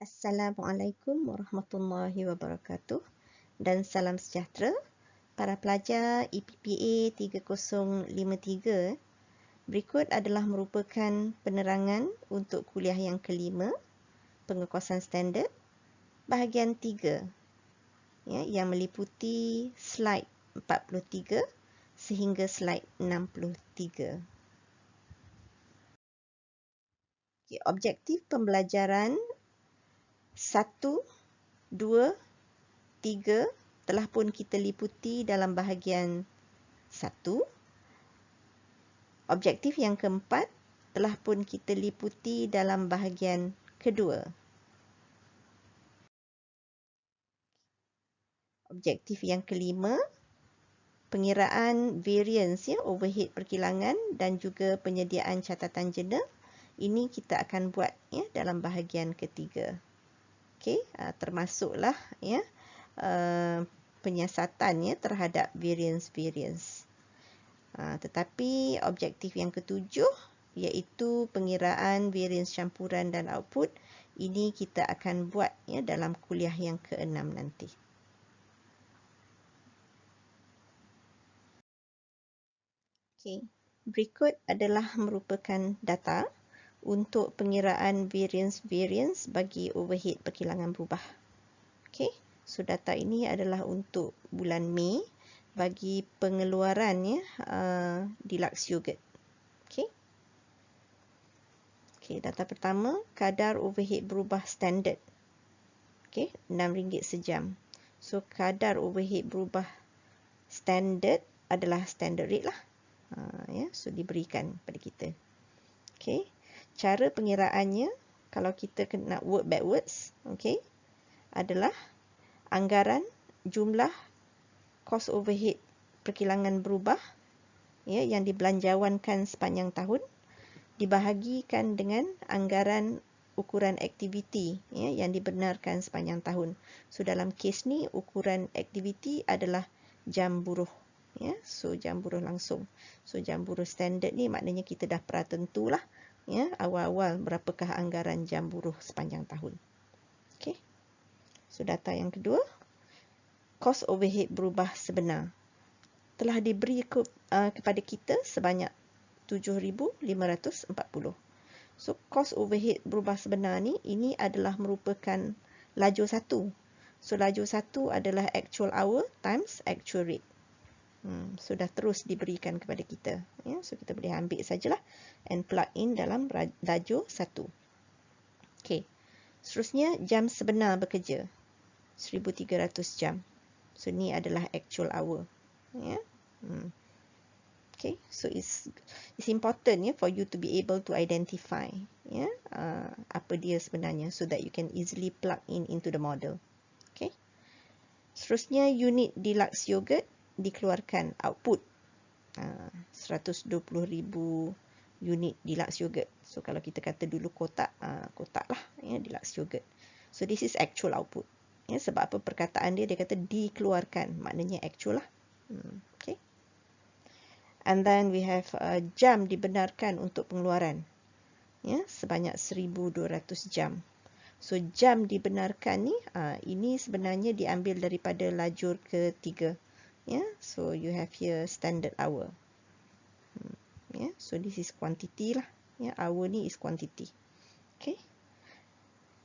Assalamualaikum warahmatullahi wabarakatuh dan salam sejahtera para pelajar EPPA 3053. Berikut adalah merupakan penerangan untuk kuliah yang kelima, pengekosan standard, bahagian 3, yang meliputi slide 43 sehingga slide 63. Objektif pembelajaran 1, 2, 3 telah pun kita liputi dalam bahagian 1. Objektif yang keempat telah pun kita liputi dalam bahagian kedua. Objektif yang kelima, pengiraan variance overhead perkilangan dan juga penyediaan catatan jena. Ini kita akan buat dalam bahagian ketiga. Okey, termasuklah penyiasatan terhadap variance. Tetapi objektif yang ketujuh iaitu pengiraan variance campuran dan output, ini kita akan buat dalam kuliah yang keenam nanti. Okey, berikut adalah merupakan data untuk pengiraan variance bagi overhead perkilangan berubah. Okey, so data ini adalah untuk bulan Mei bagi pengeluaran deluxe yogurt. Okey, data pertama, kadar overhead berubah standard. Okey, RM6 sejam. So kadar overhead berubah standard adalah standard rate lah. So diberikan pada kita. Okey, cara pengiraannya kalau kita nak work backwards, okey, adalah anggaran jumlah kos overhead perkilangan berubah yang dibelanjawankan sepanjang tahun dibahagikan dengan anggaran ukuran aktiviti yang dibenarkan sepanjang tahun. So dalam kes ni ukuran aktiviti adalah jam buruh. So jam buruh langsung. So jam buruh standard ni maknanya kita dah pernah tentulah awal-awal berapakah anggaran jam buruh sepanjang tahun. Okey. So data yang kedua, kos overhead berubah sebenar telah diberi kepada kita sebanyak 7,540. So kos overhead berubah sebenar ni, ini adalah merupakan lajur 1. So lajur 1 adalah actual hour times actual rate. Sudah terus diberikan kepada kita. So kita boleh ambil sajalah and plug in dalam lajur 1. Okey. Seterusnya jam sebenar bekerja 1,300 jam. So ni adalah actual hour. Okay, so it's important for you to be able to identify apa dia sebenarnya so that you can easily plug in into the model. Okay. Seterusnya unit deluxe yogurt dikeluarkan output 120,000 unit deluxe yogurt. So kalau kita kata dulu kotak lah deluxe yogurt. So this is actual output. Sebab apa perkataan dia kata dikeluarkan, maknanya actual lah. Okay. And then we have jam dibenarkan untuk pengeluaran sebanyak 1,200 jam. So jam dibenarkan ni ini sebenarnya diambil daripada lajur ketiga. So you have here standard hour. So this is quantity lah. Hour ni is quantity. Okay.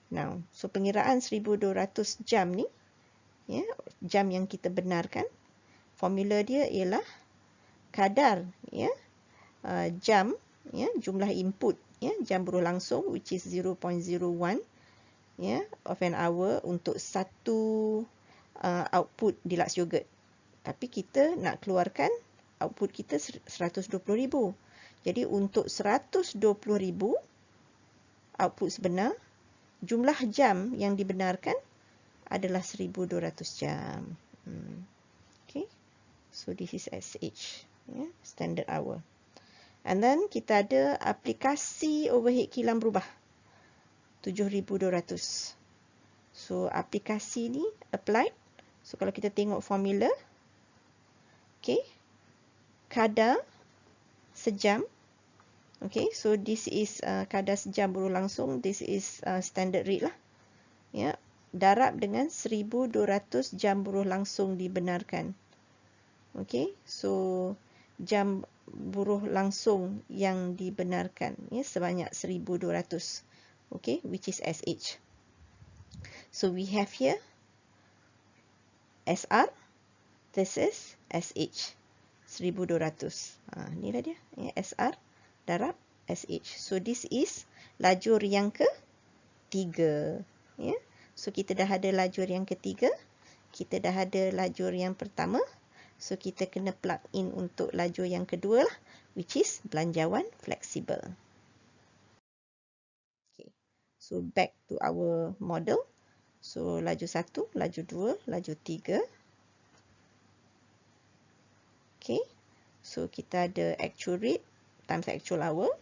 Now, so pengiraan 1,200 jam ni, jam yang kita benarkan, formula dia ialah kadar jam jumlah input jam buruh langsung which is 0.01 of an hour untuk satu output deluxe yogurt. Tapi kita nak keluarkan output kita 120,000. Jadi untuk 120,000 output sebenar, jumlah jam yang dibenarkan adalah 1,200 jam. Okay. So this is SH. Standard hour. And then kita ada aplikasi overhead kilang berubah 7,200. So aplikasi ni applied. So kalau kita tengok formula, okay, kadar sejam. Okay, so this is kadar sejam buruh langsung. This is standard rate lah. Ya, darab dengan 1200 jam buruh langsung dibenarkan. Okey, so jam buruh langsung yang dibenarkan ya sebanyak 1200. Okey, which is SH. So we have here SR, this is SH 1200. Inilah dia ya, SR darab SH. So this is lajur yang ketiga ya. So kita dah ada lajur yang ketiga, kita dah ada lajur yang pertama. So kita kena plug in untuk lajur yang kedua lah, which is belanjawan fleksibel. Okay. So back to our model. So lajur 1, lajur 2, lajur 3. Okay. So kita ada actual rate times actual hour.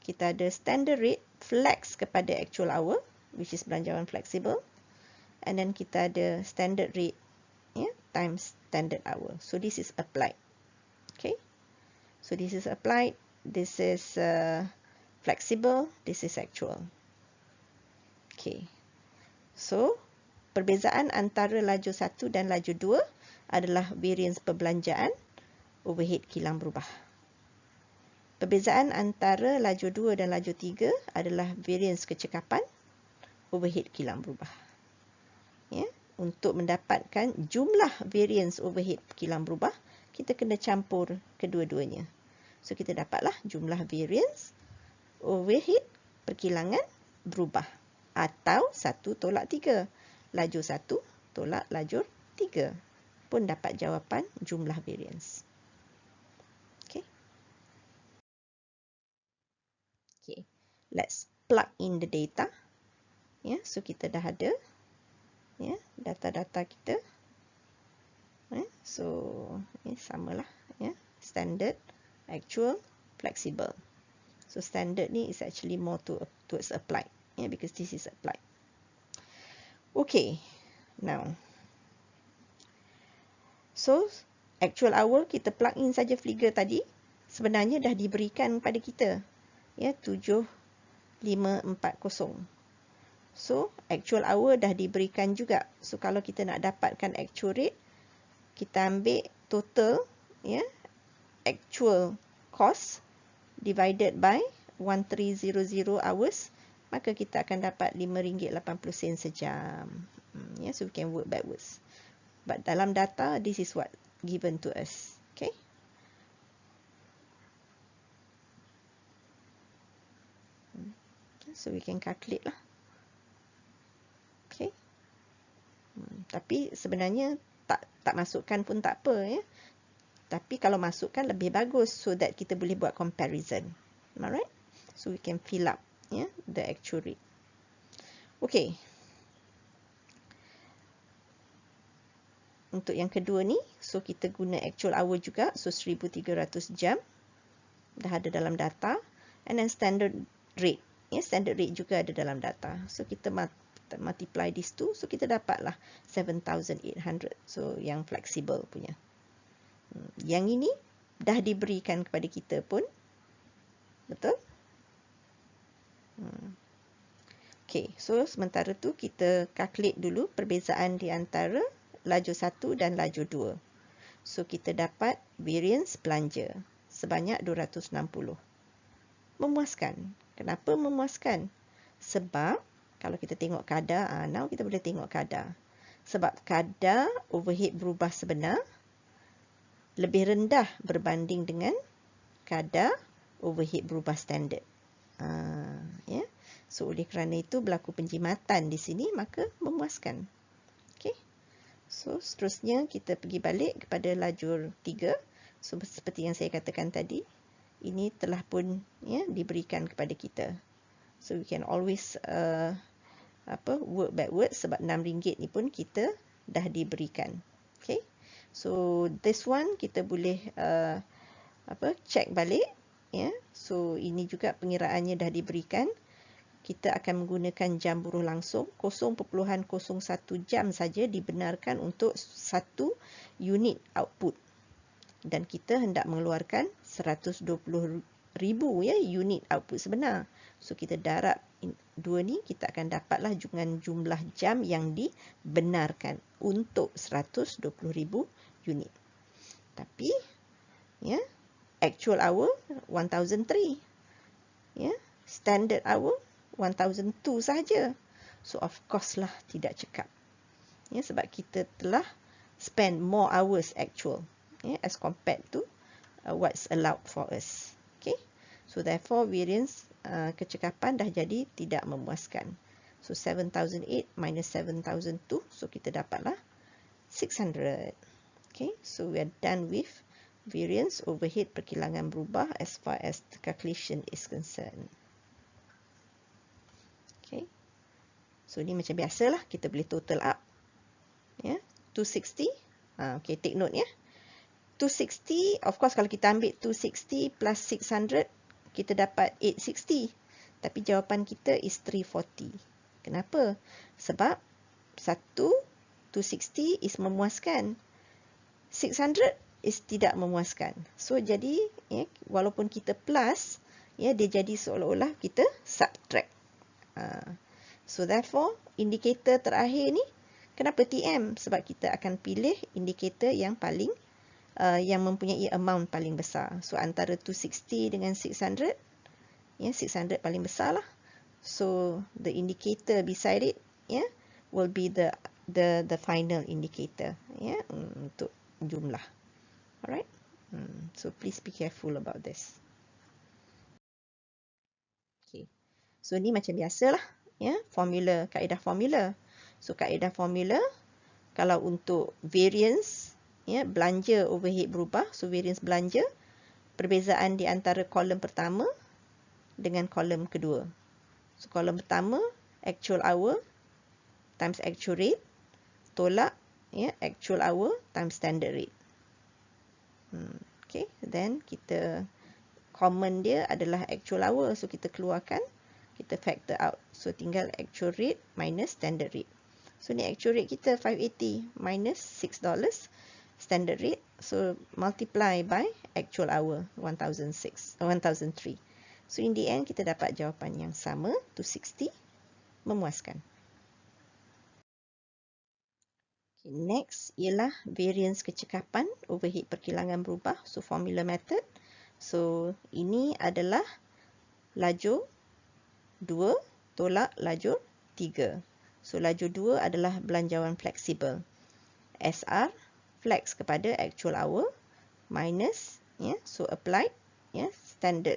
Kita ada standard rate flex kepada actual hour, which is belanjawan fleksibel. And then kita ada standard rate times standard hour. So this is applied. Okay. So this is applied. This is flexible. This is actual. Okay. So perbezaan antara lajur 1 dan lajur 2 adalah variance perbelanjaan, overhead kilang berubah. Perbezaan antara lajur 2 dan lajur 3 adalah variance kecekapan, overhead kilang berubah. Ya. Untuk mendapatkan jumlah variance overhead kilang berubah, kita kena campur kedua-duanya. So kita dapatlah jumlah variance overhead perkilangan berubah. Atau 1 tolak 3. Lajur 1 tolak lajur 3. Pun dapat jawapan jumlah variance. Okay. Okay. Let's plug in the data. Ya, so kita dah ada ya, data-data kita. So samalah ya, standard, actual, flexible. So standard ni is actually more towards applied because this is applied. Okay, now so actual hour kita plug in saja figure tadi sebenarnya dah diberikan pada kita ya 7540. So, actual hour dah diberikan juga. So, kalau kita nak dapatkan actual rate, kita ambil total ya, actual cost divided by 1300 hours, maka kita akan dapat RM5.80 sejam. Yeah, so we can work backwards. But dalam data, this is what given to us. Okay. So we can calculate lah. Okay. Tapi sebenarnya tak masukkan pun tak apa ya. Tapi kalau masukkan lebih bagus so that kita boleh buat comparison. Alright? So we can fill up the actual rate. Okay. Untuk yang kedua ni, so kita guna actual hour juga, so 1300 jam dah ada dalam data, and then standard rate. Standard rate juga ada dalam data. So kita multiply these two, so kita dapatlah 7,800. So yang fleksibel punya. Yang ini dah diberikan kepada kita pun. Betul? Okay, so sementara tu kita calculate dulu perbezaan di antara lajur 1 dan lajur 2. So kita dapat variance belanja sebanyak 260. Memuaskan. Kenapa memuaskan? Sebab kalau kita tengok kadar, now kita boleh tengok kadar. Sebab kadar overhead berubah sebenar lebih rendah berbanding dengan kadar overhead berubah standard. Ya. So oleh kerana itu berlaku penjimatan di sini, maka memuaskan. Okey. So seterusnya kita pergi balik kepada lajur 3. So seperti yang saya katakan tadi, ini telah pun diberikan kepada kita. So we can always work backwards sebab RM6 ni pun kita dah diberikan. Okay. So this one kita boleh check balik. So ini juga pengiraannya dah diberikan. Kita akan menggunakan jam buruh langsung 0.01 jam saja dibenarkan untuk satu unit output. Dan kita hendak mengeluarkan 120,000 unit output sebenar. So kita darab 2 ni kita akan dapatlah dengan jumlah jam yang dibenarkan untuk 120,000 unit. Tapi ya, actual hour 1003. Ya, standard hour 1002 saja. So of course lah tidak cekap. Ya, sebab kita telah spend more hours actual, ya, as compared to what's allowed for us. Okay, so therefore variance kecekapan dah jadi tidak memuaskan. So 7008 minus 7002, so kita dapatlah 600. Okay, so we are done with variance overhead perkilangan berubah as far as the calculation is concerned. Okay, so ni macam biasalah, kita boleh total up. Ya, 260. Okay, take note ya. 260, of course kalau kita ambil 260 plus 600, kita dapat 860. Tapi jawapan kita is 340. Kenapa? Sebab 260 is memuaskan. 600 is tidak memuaskan. So jadi ya, walaupun kita plus, ya, dia jadi seolah-olah kita subtract. So therefore indikator terakhir ni kenapa TM? Sebab kita akan pilih indikator yang paling yang mempunyai amount paling besar. So antara 260 dengan 600, ya, 600 paling besar lah. So the indicator beside it, ya, will be the final indicator, ya, untuk jumlah. Alright. So please be careful about this. Okay. So ni macam biasalah, ya, formula, kaedah formula. So kaedah formula kalau untuk variance, ya, belanja overhead berubah, so variance belanja, perbezaan di antara kolom pertama dengan kolom kedua. So kolom pertama actual hour times actual rate, tolak, ya, actual hour times standard rate. Okay, then kita common dia adalah actual hour, so kita keluarkan, kita factor out. So tinggal actual rate minus standard rate. So ni actual rate kita 580 minus $6 standard rate. So multiply by actual hour 1003. So in the end kita dapat jawapan yang sama, 260, memuaskan. Okay, next ialah variance kecekapan overhead perkilangan berubah. So formula method. So ini adalah lajur 2 tolak lajur 3. So lajur 2 adalah belanjawan fleksibel. SR flex kepada actual hour minus, ya, so applied, ya, standard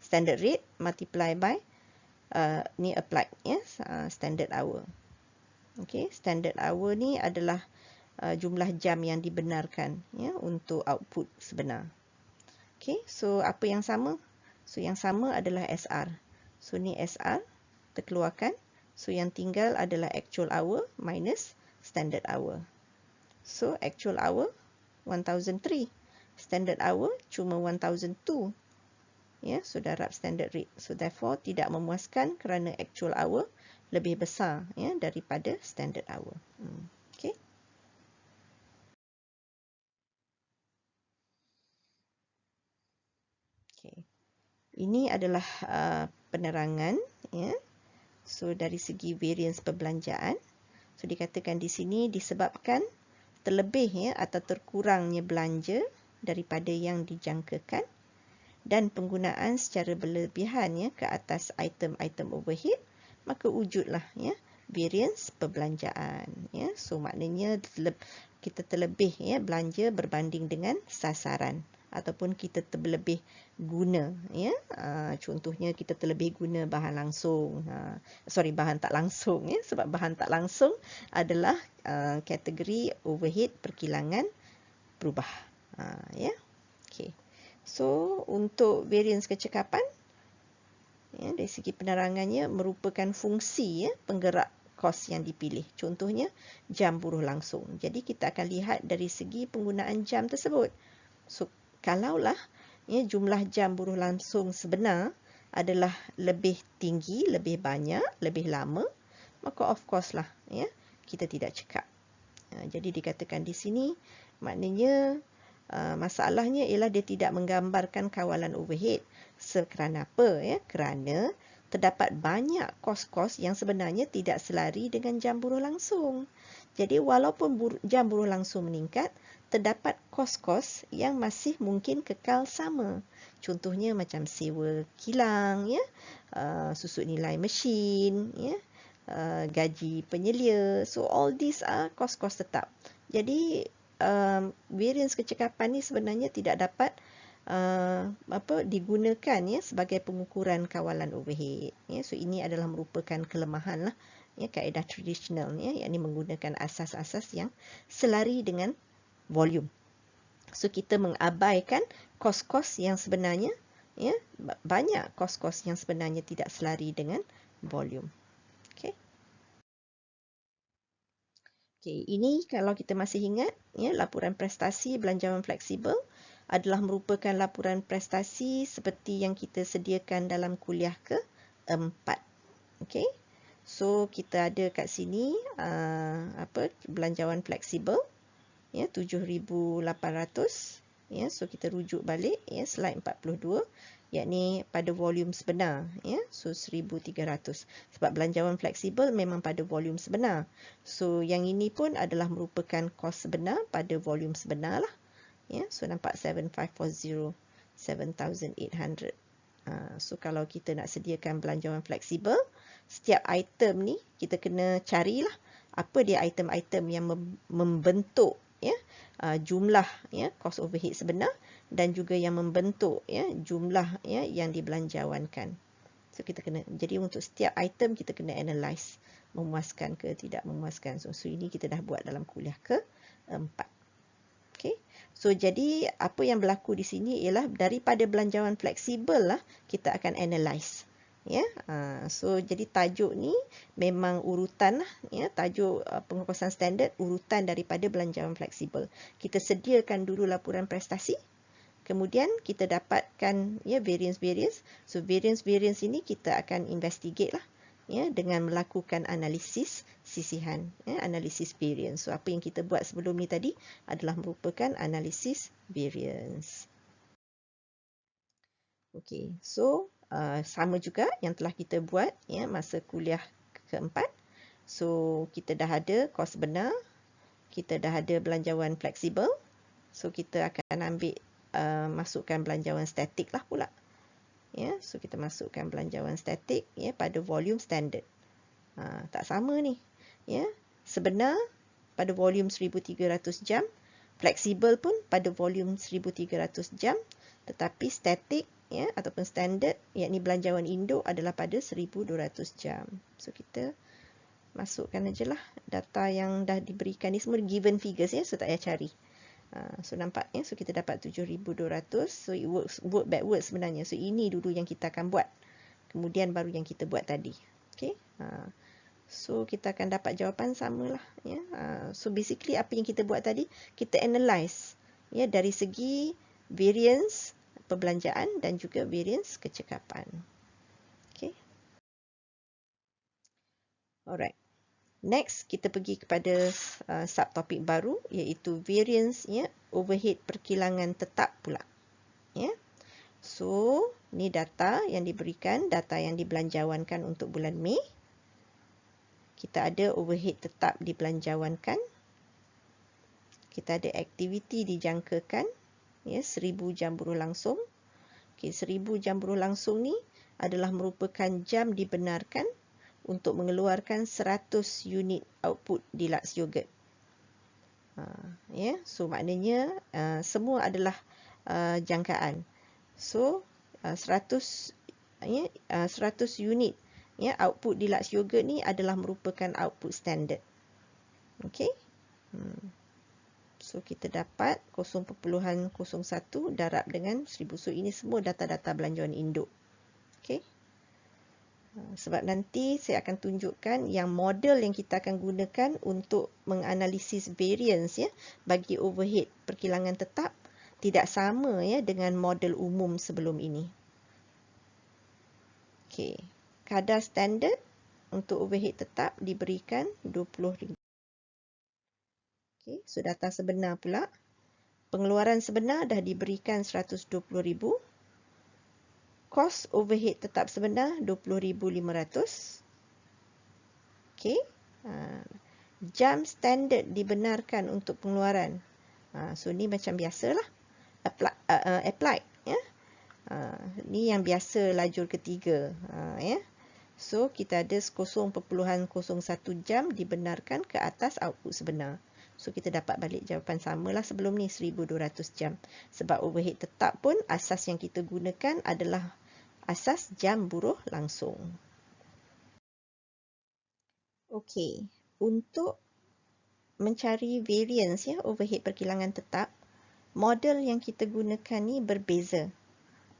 standard rate multiply by ni applied, ya, standard hour. Okay, standard hour ni adalah jumlah jam yang dibenarkan, ya, untuk output sebenar. Okay, so apa yang sama? So yang sama adalah SR. So ni SR terkeluarkan. So yang tinggal adalah actual hour minus standard hour. So actual hour 1003. Standard hour cuma 1002. Ya, so darab standard rate. So therefore tidak memuaskan kerana actual hour lebih besar, ya, daripada standard hour. Okay. Okay. Ini adalah penerangan, ya. So dari segi variance perbelanjaan, so dikatakan di sini disebabkan terlebih, ya, atau terkurangnya belanja daripada yang dijangkakan dan penggunaan secara berlebihan, ya, ke atas item-item overhead, maka wujudlah, ya, variance perbelanjaan, ya. So maknanya kita terlebih, ya, belanja berbanding dengan sasaran, ataupun kita terlebih guna, ya. Contohnya kita terlebih guna bahan langsung, bahan tak langsung, ya, sebab bahan tak langsung adalah kategori overhead perkilangan berubah, ya. Okay. So untuk variance kecekapan, ya, dari segi penerangannya merupakan fungsi, ya, penggerak kos yang dipilih. Contohnya jam buruh langsung. Jadi kita akan lihat dari segi penggunaan jam tersebut. So kalaulah, ya, jumlah jam buruh langsung sebenar adalah lebih tinggi, lebih banyak, lebih lama, maka of course lah, ya, kita tidak cekap. Jadi dikatakan di sini maknanya Masalahnya ialah dia tidak menggambarkan kawalan overhead. Kerana apa? Ya? Kerana terdapat banyak kos-kos yang sebenarnya tidak selari dengan jam buruh langsung. Jadi walaupun jam buruh langsung meningkat, terdapat kos-kos yang masih mungkin kekal sama. Contohnya macam sewa kilang, ya, susut nilai mesin, ya, gaji penyelia. So all these are kos-kos tetap. Jadi variance kecekapan ni sebenarnya tidak dapat digunakan ya sebagai pengukuran kawalan overhead. Ya, so ini adalah merupakan kelemahan lah ya kaedah tradisional ya, yakni menggunakan asas-asas yang selari dengan volume. So kita mengabaikan kos-kos yang sebenarnya ya, banyak kos-kos yang sebenarnya tidak selari dengan volume. Okey, ini kalau kita masih ingat, ya, laporan prestasi belanjawan fleksibel adalah merupakan laporan prestasi seperti yang kita sediakan dalam kuliah ke-4. Okey. So kita ada kat sini belanjawan fleksibel ya 7,800 ya. So kita rujuk balik ya slide 42 yakni pada volume sebenar ya. So 1,300 sebab belanjawan fleksibel memang pada volume sebenar. So yang ini pun adalah merupakan kos sebenar pada volume sebenar lah ya. So nampak 7540 7,800. So kalau kita nak sediakan belanjawan fleksibel, setiap item ni kita kena carilah apa dia item-item yang membentuk ya jumlah ya cost overhead sebenar dan juga yang membentuk ya jumlah ya yang dibelanjawankan. So kita kena, jadi untuk setiap item kita kena analyse memuaskan ke tidak memuaskan. So ini kita dah buat dalam kuliah ke-4. Okey. So jadi apa yang berlaku di sini ialah daripada belanjawan fleksibel lah kita akan analyse. Ya, so jadi tajuk ni memang urutan lah, ya, tajuk pengukuran standard urutan daripada belanjawan fleksibel. Kita sediakan dulu laporan prestasi, kemudian kita dapatkan ya variance. So variance ini kita akan investigate lah, ya, dengan melakukan analisis sisihan, ya, analisis variance. So apa yang kita buat sebelum ni tadi adalah merupakan analisis variance. Okey, so sama juga yang telah kita buat ya masa kuliah ke-4. So kita dah ada kos benar, kita dah ada belanjawan fleksibel. So kita akan ambil masukkan belanjawan statik lah pula. Ya, so kita masukkan belanjawan statik ya pada volume standard. Tak sama ni. Ya, sebenar pada volume 1,300 jam, fleksibel pun pada volume 1,300 jam, tetapi statik ya ataupun standard yakni belanjawan induk adalah pada 1,200 jam. So kita masukkan ajalah data yang dah diberikan ni semua given figures ya, so tak payah cari. So nampak ya, so kita dapat 7,200. So it work backwards sebenarnya. So ini dulu yang kita akan buat. Kemudian baru yang kita buat tadi. Okey. So kita akan dapat jawapan samalah ya. So basically apa yang kita buat tadi, kita analyse ya dari segi variance perbelanjaan dan juga variance kecekapan. Okay. Alright. Next, kita pergi kepada subtopik baru iaitu variance ya overhead perkilangan tetap pula. Ya. So, ni data yang diberikan, data yang dibelanjawankan untuk bulan Mei. Kita ada overhead tetap dibelanjawankan. Kita ada aktiviti dijangkakan ya 1,000 jam buruh langsung. Okey, 1,000 jam buruh langsung ni adalah merupakan jam dibenarkan untuk mengeluarkan 100 unit output deluxe yogurt. Ya, so maknanya semua adalah jangkaan. So 100 unit ya output deluxe yogurt ni adalah merupakan output standard. Okey. So kita dapat 0.01 darab dengan 1,000. So ini semua data-data belanjawan induk. Okey. Sebab nanti saya akan tunjukkan yang model yang kita akan gunakan untuk menganalisis variance ya bagi overhead perkilangan tetap tidak sama ya dengan model umum sebelum ini. Okey. Kadar standard untuk overhead tetap diberikan RM20. Okay, so data sebenar pula Pengeluaran sebenar dah diberikan 120,000. Kos overhead tetap sebenar 20,500. Okey. Jam standard dibenarkan untuk pengeluaran. So ni macam biasalah. Applied. Ya. Ni yang biasa lajur ketiga. Ya. So kita ada 0.01 jam dibenarkan ke atas output sebenar. So kita dapat balik jawapan samalah sebelum ni, 1,200 jam. Sebab overhead tetap pun asas yang kita gunakan adalah asas jam buruh langsung. Okey, untuk mencari variance ya overhead perkilangan tetap, model yang kita gunakan ni berbeza.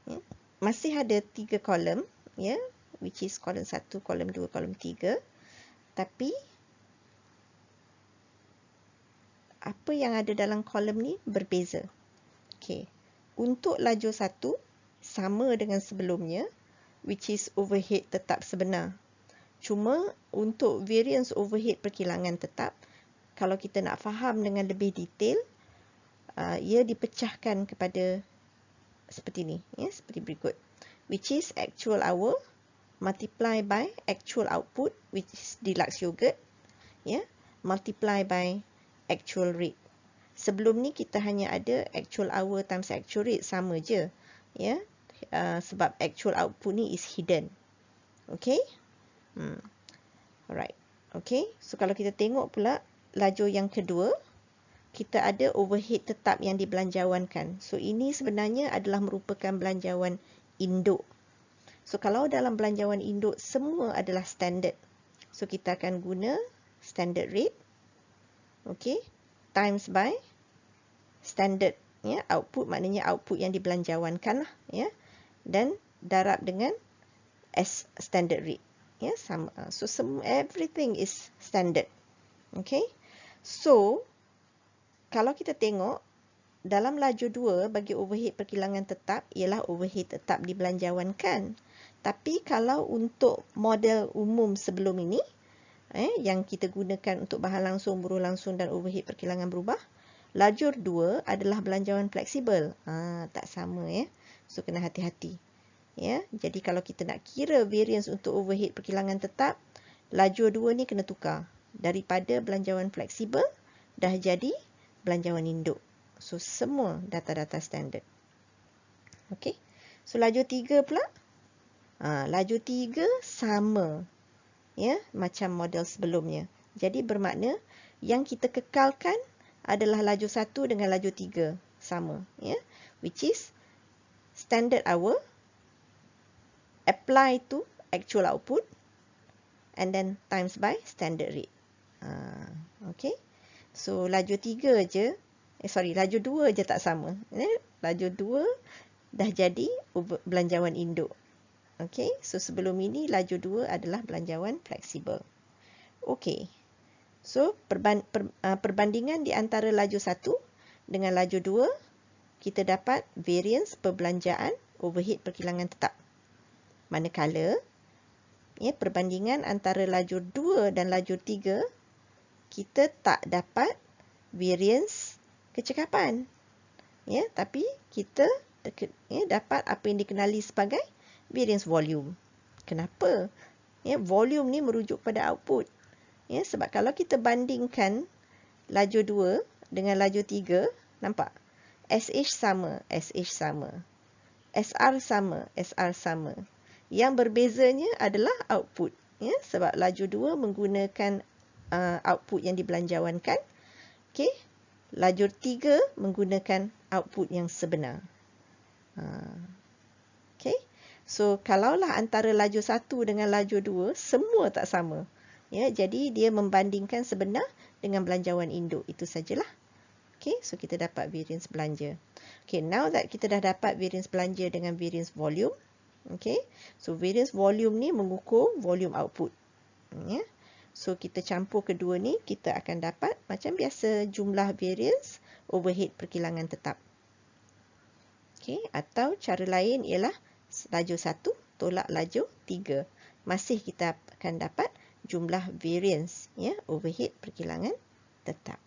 Ya. Masih ada 3 kolom ya, which is kolom 1, kolom 2, kolom 3. Tapi apa yang ada dalam kolom ni berbeza. Okey. Untuk lajur 1 sama dengan sebelumnya, which is overhead tetap sebenar. Cuma untuk variance overhead perkilangan tetap, kalau kita nak faham dengan lebih detail, ia dipecahkan kepada seperti ni, ya, seperti berikut. Which is actual hour multiply by actual output, which is deluxe yogurt, ya, multiply by actual rate. Sebelum ni kita hanya ada actual hour times actual rate, sama je, ya, sebab actual output ni is hidden. Okay. Alright. Okay. So kalau kita tengok pula lajur yang kedua, kita ada overhead tetap yang dibelanjawankan. So ini sebenarnya adalah merupakan belanjawan induk. So kalau dalam belanjawan induk semua adalah standard. So kita akan guna standard rate. Okay. Times by standard. Ya, output maknanya output yang dibelanjawankan lah. Ya. Dan darab dengan as standard rate. Ya, sama. So everything is standard. Okay. So kalau kita tengok dalam lajur 2 bagi overhead perkilangan tetap ialah overhead tetap dibelanjawankan. Tapi kalau untuk model umum sebelum ini yang kita gunakan untuk bahan langsung, buruh langsung dan overhead perkilangan berubah, lajur 2 adalah belanjawan fleksibel. Tak sama ya. So kena hati-hati. Ya, jadi kalau kita nak kira variance untuk overhead perkilangan tetap, lajur 2 ni kena tukar. Daripada belanjawan fleksibel dah jadi belanjawan induk. So semua data-data standard. Okey. So lajur 3 pula. Lajur 3 sama. Ya, macam model sebelumnya. Jadi bermakna yang kita kekalkan adalah lajur 1 dengan lajur 3 sama, ya. Which is standard hour apply to actual output and then times by standard rate. Okay. So lajur 3 je, lajur 2 je tak sama. Lajur 2 dah jadi belanjawan induk. Okay. So sebelum ini lajur 2 adalah belanjawan fleksibel. Okay. So perbandingan di antara lajur 1 dengan lajur 2, kita dapat variance perbelanjaan overhead perkilangan tetap. Manakala perbandingan antara lajur 2 dan lajur 3, kita tak dapat variance kecekapan. Ya, tapi kita dapat apa yang dikenali sebagai variance volume. Kenapa? Ya, volume ni merujuk pada output. Ya, sebab kalau kita bandingkan lajur 2 dengan lajur 3, nampak? SH sama, SH sama. SR sama, SR sama. Yang berbezanya adalah output. Ya, sebab lajur 2 menggunakan output yang dibelanjawankan. Okay. Lajur 3 menggunakan output yang sebenar. Okay. So, kalaulah antara lajur 1 dengan lajur 2, semua tak sama. Ya, jadi dia membandingkan sebenar dengan belanjawan induk. Itu sajalah. Okay, so kita dapat variance belanja. Okay, now that kita dah dapat variance belanja dengan variance volume. Okay, so variance volume ni mengukur volume output. Ya. So kita campur kedua ni, kita akan dapat macam biasa jumlah variance overhead perkilangan tetap. Okay, atau cara lain ialah lajur 1 tolak lajur 3. Masih kita akan dapat jumlah variance overhead perkilangan tetap.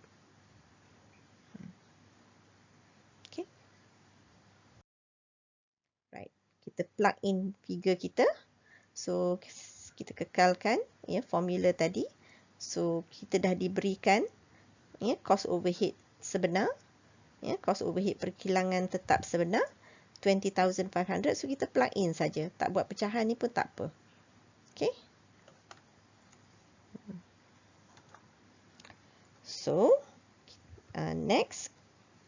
kita plug in figure kita. So kita kekalkan ya formula tadi. So kita dah diberikan ya cost overhead sebenar, ya cost overhead perkilangan tetap sebenar 20,500. So kita plug in saja, tak buat pecahan ni pun tak apa. Okey. So next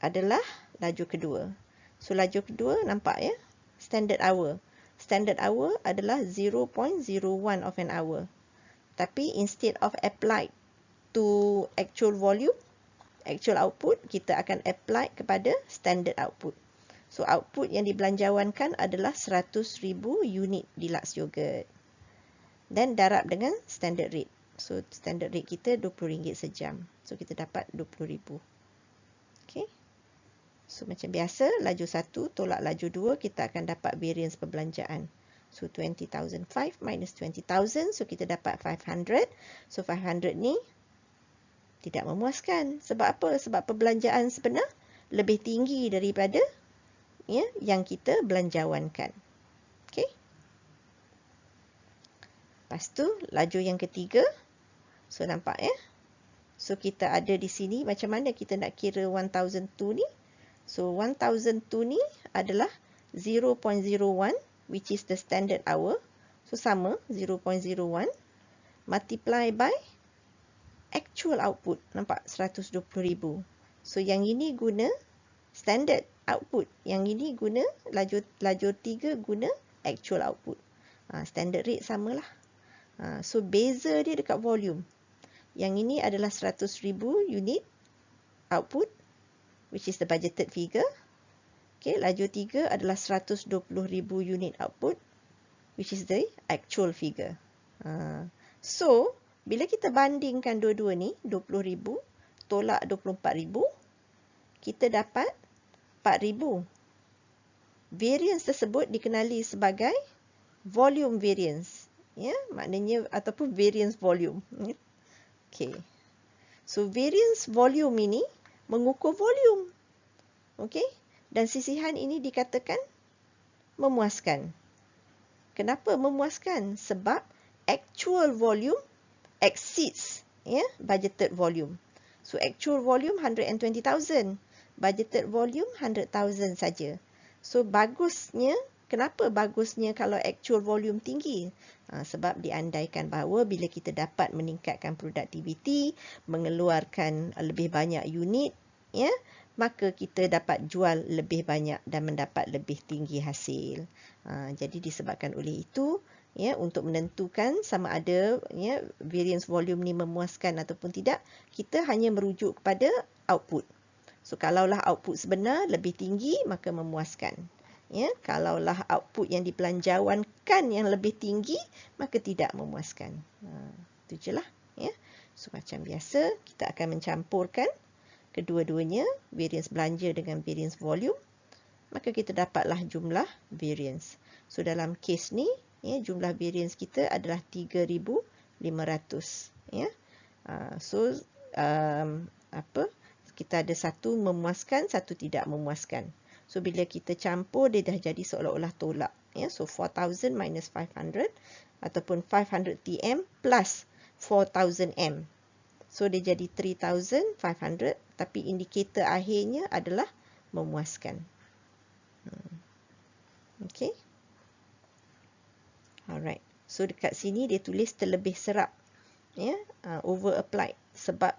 adalah laju kedua. So laju kedua nampak ya, standard hour. Standard hour adalah 0.01 of an hour. Tapi instead of applied to actual volume, actual output, kita akan apply kepada standard output. So output yang dibelanjawankan adalah 100,000 unit deluxe yogurt. Dan darab dengan standard rate. So standard rate kita RM20 sejam. So kita dapat RM20,000. Okay. So macam biasa, laju 1 tolak laju 2, kita akan dapat variance perbelanjaan. So 20,005 minus 20,000, so kita dapat 500. So 500 ni tidak memuaskan. Sebab apa? Sebab perbelanjaan sebenar lebih tinggi daripada ya yang kita belanjawankan. Okey. Lepas tu laju yang ketiga. So nampak ya. So kita ada di sini macam mana kita nak kira 1002 ni? So 1002 ni adalah 0.01 which is the standard hour. So sama 0.01 multiply by actual output. Nampak 120,000. So yang ini guna standard output. Yang ini guna laju 3 guna actual output. Standard rate samalah. So beza dia dekat volume. Yang ini adalah 100,000 unit output which is the budgeted figure. Okay, laju 3 adalah 120,000 unit output which is the actual figure. So bila kita bandingkan dua-dua ni, 20,000 tolak 24,000, kita dapat 4,000. Variance tersebut dikenali sebagai volume variance. Ya, maknanya ataupun variance volume. Okay. So variance volume ini mengukur volume. Okay. Dan sisihan ini dikatakan memuaskan. Kenapa memuaskan? Sebab actual volume exceeds budgeted volume. So actual volume 120,000. Budgeted volume 100,000 saja. So bagusnya, kenapa bagusnya kalau actual volume tinggi? Sebab diandaikan bahawa bila kita dapat meningkatkan produktiviti, mengeluarkan lebih banyak unit, ya, maka kita dapat jual lebih banyak dan mendapat lebih tinggi hasil. Jadi disebabkan oleh itu, ya, untuk menentukan sama ada ya variance volume ni memuaskan ataupun tidak, kita hanya merujuk kepada output. So kalaulah output sebenar lebih tinggi, maka memuaskan. Ya, kalaulah output yang dibelanjawankan yang lebih tinggi, maka tidak memuaskan. Itu je lah. Ya. So macam biasa, kita akan mencampurkan kedua-duanya, variance belanja dengan variance volume. Maka kita dapatlah jumlah variance. So dalam kes ni, ya, jumlah variance kita adalah 3,500. Ya. So kita ada satu memuaskan, satu tidak memuaskan. So bila kita campur, dia dah jadi seolah-olah tolak. Ya. So 4,000 minus 500 ataupun 500 TM plus 4,000 M. So dia jadi 3,500, tapi indikator akhirnya adalah memuaskan. Okay. Alright. So dekat sini dia tulis terlebih serap. Ya, over applied. Sebab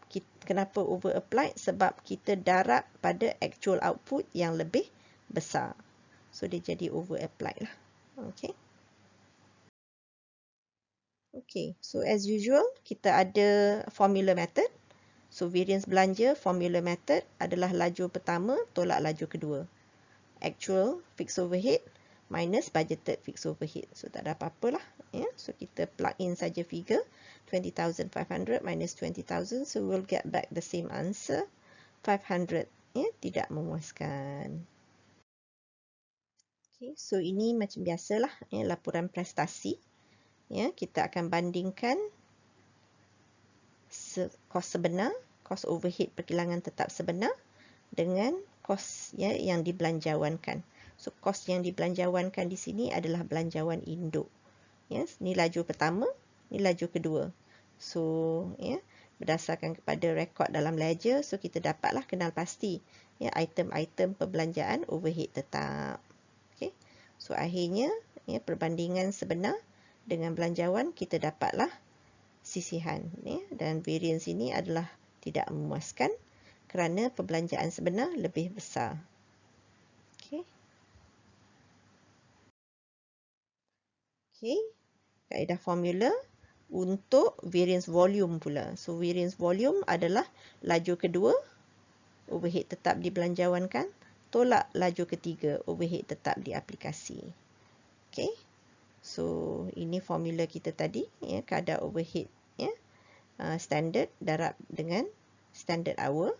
kenapa over applied? Sebab kita darab pada actual output yang lebih besar. So dia jadi over applied lah. Okay. Okay. So as usual, kita ada formula method. So variance belanja formula method adalah laju pertama tolak laju kedua. Actual fixed overhead minus budgeted fixed overhead. So tak ada apa-apa lah. Ya. So kita plug in saja figure. 20,500 minus 20,000. So we'll get back the same answer. 500. Ya, tidak memuaskan. Okay, so ini macam biasalah. Ya, laporan prestasi. Ya, kita akan bandingkan kos sebenar, kos overhead perkilangan tetap sebenar dengan kos ya, yang dibelanjawankan. So kos yang dibelanjawankan di sini adalah belanjawan induk. Ya, ni laju pertama, ni laju kedua. So, ya, berdasarkan kepada rekod dalam ledger, so kita dapatlah kenal pasti ya item-item perbelanjaan overhead tetap. Okey. So akhirnya ya perbandingan sebenar dengan belanjawan kita dapatlah sisihan ya, dan variance ini adalah tidak memuaskan kerana perbelanjaan sebenar lebih besar. Okey. Okey. Kaedah formula untuk variance volume pula. So variance volume adalah laju kedua overhead tetap dibelanjawankan tolak laju ketiga overhead tetap di aplikasi. Okey. So ini formula kita tadi ya, kadar overhead ya, standard darab dengan standard hour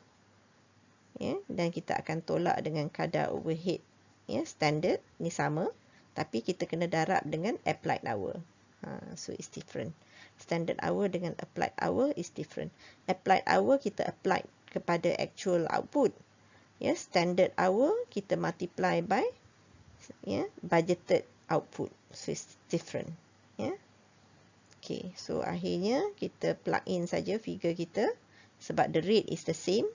ya, dan kita akan tolak dengan kadar overhead ya standard ni sama tapi kita kena darab dengan applied hour. So it's different. Standard hour dengan applied hour is different. Applied hour kita apply kepada actual output. Ya, standard hour kita multiply by ya budgeted output. So it's different. Ya. Okay, so akhirnya kita plug in saja figure kita sebab the rate is the same.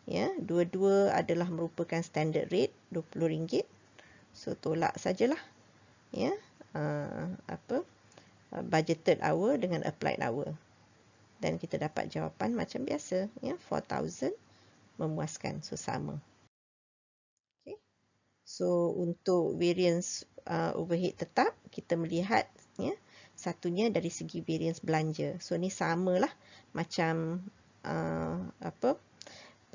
Ya, dua-dua adalah merupakan standard rate RM20. So tolak sajalah. Ya, budgeted hour dengan applied hour. Dan kita dapat jawapan macam biasa, ya, 4,000 memuaskan, so sama. Okay. So untuk variance overhead tetap, kita melihat ya, satunya dari segi variance belanja. So ni samalah macam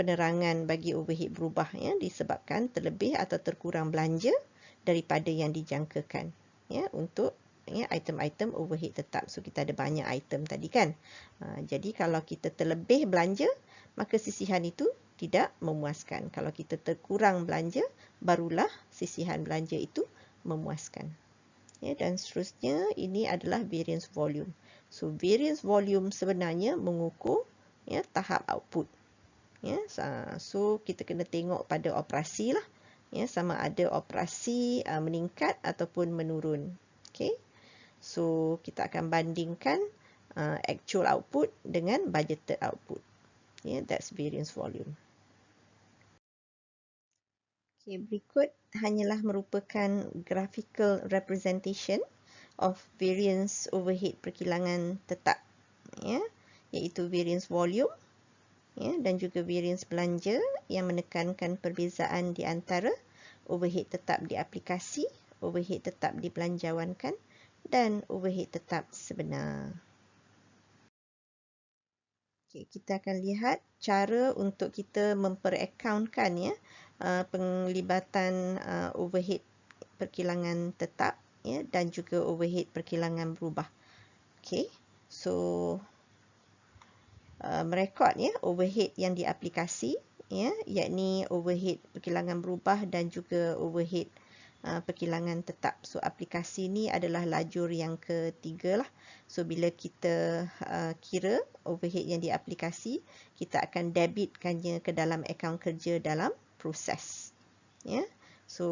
penerangan bagi overhead berubah ya, disebabkan terlebih atau terkurang belanja daripada yang dijangkakan ya untuk ya, item-item overhead tetap. So kita ada banyak item tadi kan. Jadi kalau kita terlebih belanja, maka sisihan itu tidak memuaskan. Kalau kita terkurang belanja, barulah sisihan belanja itu memuaskan. Ya, dan seterusnya ini adalah variance volume. So variance volume sebenarnya mengukur ya tahap output. Ya, so kita kena tengok pada operasi lah. Ya, sama ada operasi meningkat ataupun menurun. Okey. So, kita akan bandingkan actual output dengan budgeted output. Yeah, that's variance volume. Okay, berikut hanyalah merupakan graphical representation of variance overhead perkilangan tetap. Yeah, iaitu variance volume yeah, dan juga variance belanja yang menekankan perbezaan di antara overhead tetap di aplikasi, overhead tetap dibelanjawankan dan overhead tetap sebenar. Okay, kita akan lihat cara untuk kita memperakauntkan ya penglibatan overhead perkilangan tetap ya dan juga overhead perkilangan berubah. Okay, so merekod ya overhead yang diaplikasi ya, yakni overhead perkilangan berubah dan juga overhead perkilangan tetap. So aplikasi ni adalah lajur yang ketiga lah. So bila kita kira overhead yang diaplikasi, kita akan debitkannya ke dalam akaun kerja dalam proses. Ya. So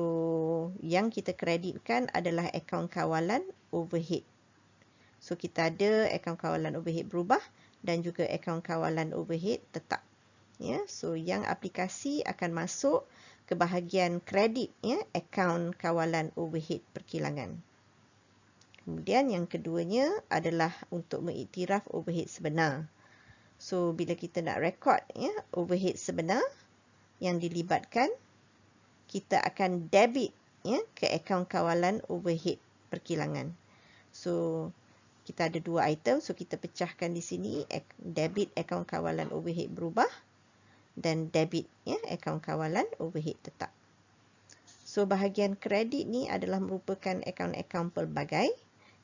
yang kita kreditkan adalah akaun kawalan overhead. So kita ada akaun kawalan overhead berubah dan juga akaun kawalan overhead tetap. Ya. So yang aplikasi akan masuk ke bahagian kredit ya, akaun kawalan overhead perkilangan. Kemudian yang keduanya adalah untuk mengiktiraf overhead sebenar. So bila kita nak rekod ya overhead sebenar yang dilibatkan, kita akan debit ya ke akaun kawalan overhead perkilangan. So kita ada dua item, so kita pecahkan di sini debit akaun kawalan overhead berubah dan debit ya akaun kawalan overhead tetap. So bahagian kredit ni adalah merupakan akaun-akaun pelbagai.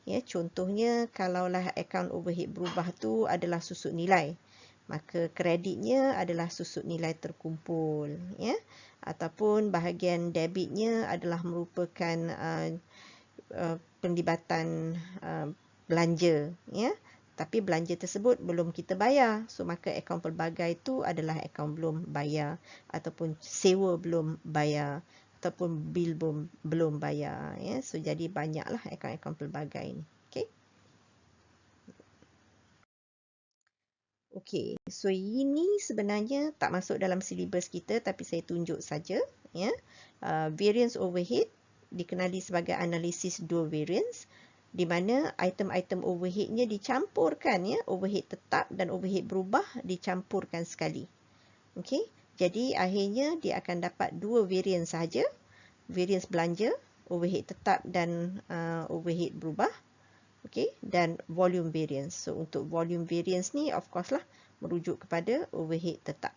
Ya, contohnya kalaulah akaun overhead berubah tu adalah susut nilai, maka kreditnya adalah susut nilai terkumpul ya. Ataupun bahagian debitnya adalah merupakan penglibatan belanja ya. Tapi belanja tersebut belum kita bayar. So, maka akaun pelbagai itu adalah akaun belum bayar ataupun sewa belum bayar ataupun bil belum bayar, ya. So jadi banyaklah akaun-akaun pelbagai ni. Okey. Okey, so ini sebenarnya tak masuk dalam silibus kita tapi saya tunjuk saja, ya. Variance overhead dikenali sebagai analisis dua variance di mana item-item overheadnya dicampurkan, ya. Overhead tetap dan overhead berubah dicampurkan sekali. Okey. Jadi akhirnya dia akan dapat dua variance sahaja. Variance belanja, overhead tetap dan overhead berubah. Okay, dan volume variance. So untuk volume variance ni of course lah merujuk kepada overhead tetap.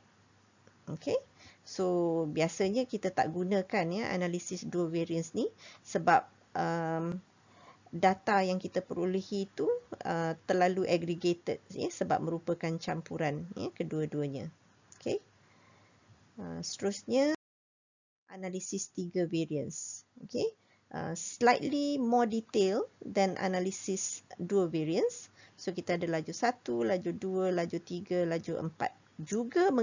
Okay, so biasanya kita tak gunakan, ya, analisis dua variance ni sebab data yang kita perolehi itu terlalu aggregated, ya, sebab merupakan campuran, ya, kedua-duanya. Okay. Seterusnya analisis tiga variance. Okay. Slightly more detail than analysis dua variance. So kita ada laju 1, laju 2, laju 3, laju 4. Juga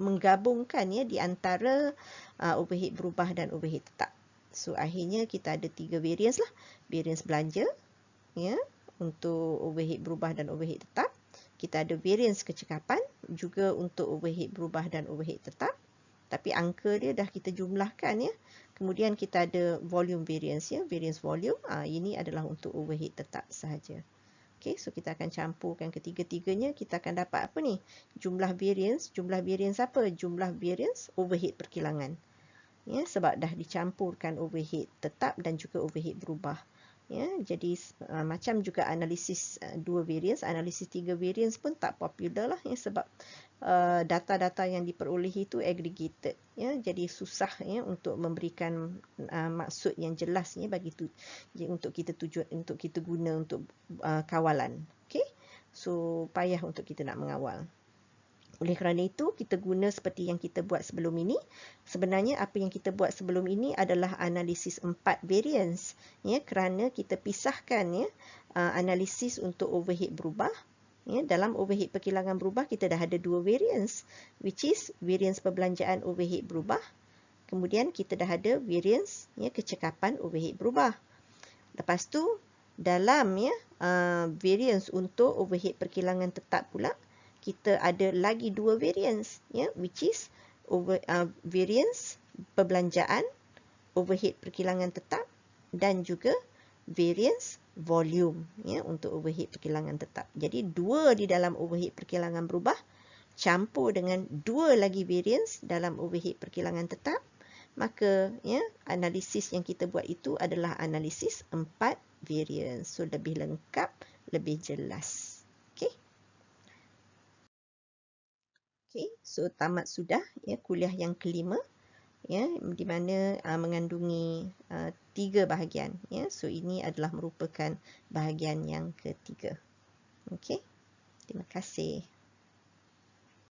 menggabungkan, ya, di antara overhead berubah dan overhead tetap. So akhirnya kita ada 3 variance lah. Variance belanja, ya, untuk overhead berubah dan overhead tetap. Kita ada variance kecekapan juga untuk overhead berubah dan overhead tetap. Tapi angka dia dah kita jumlahkan, ya. Kemudian kita ada volume variance, ya, variance volume. Ini adalah untuk overhead tetap sahaja. Okey, so kita akan campurkan ketiga-tiganya, kita akan dapat apa ni? Jumlah variance apa? Jumlah variance overhead perkilangan. Ya, sebab dah dicampurkan overhead tetap dan juga overhead berubah. Ya, jadi macam juga analisis dua variance, analisis tiga variance pun tak popular lah, ya, sebab data-data yang diperolehi itu aggregated, ya, jadi susah, ya, untuk memberikan maksud yang jelas, ya, bagi untuk kita guna untuk kawalan. Okey, so payah untuk kita nak mengawal. Oleh kerana itu, kita guna seperti yang kita buat sebelum ini. Sebenarnya apa yang kita buat sebelum ini adalah analisis 4 variance, ya, kerana kita pisahkan, ya, analisis untuk overhead berubah. Ya, dalam overhead perkilangan berubah kita dah ada 2 variance, which is variance perbelanjaan overhead berubah. Kemudian kita dah ada variance, ya, kecekapan overhead berubah. Lepas tu dalam, ya, variance untuk overhead perkilangan tetap pula kita ada lagi 2 variance, ya, which is variance perbelanjaan overhead perkilangan tetap dan juga variance volume, ya, untuk overhead perkilangan tetap. Jadi 2 di dalam overhead perkilangan berubah campur dengan 2 lagi variance dalam overhead perkilangan tetap, maka, ya, analisis yang kita buat itu adalah analisis 4 variance. So lebih lengkap, lebih jelas. Okey, so tamat sudah, ya, kuliah yang kelima, ya, di mana mengandungi 3 bahagian, ya. So ini adalah merupakan bahagian yang ketiga. Okey, terima kasih.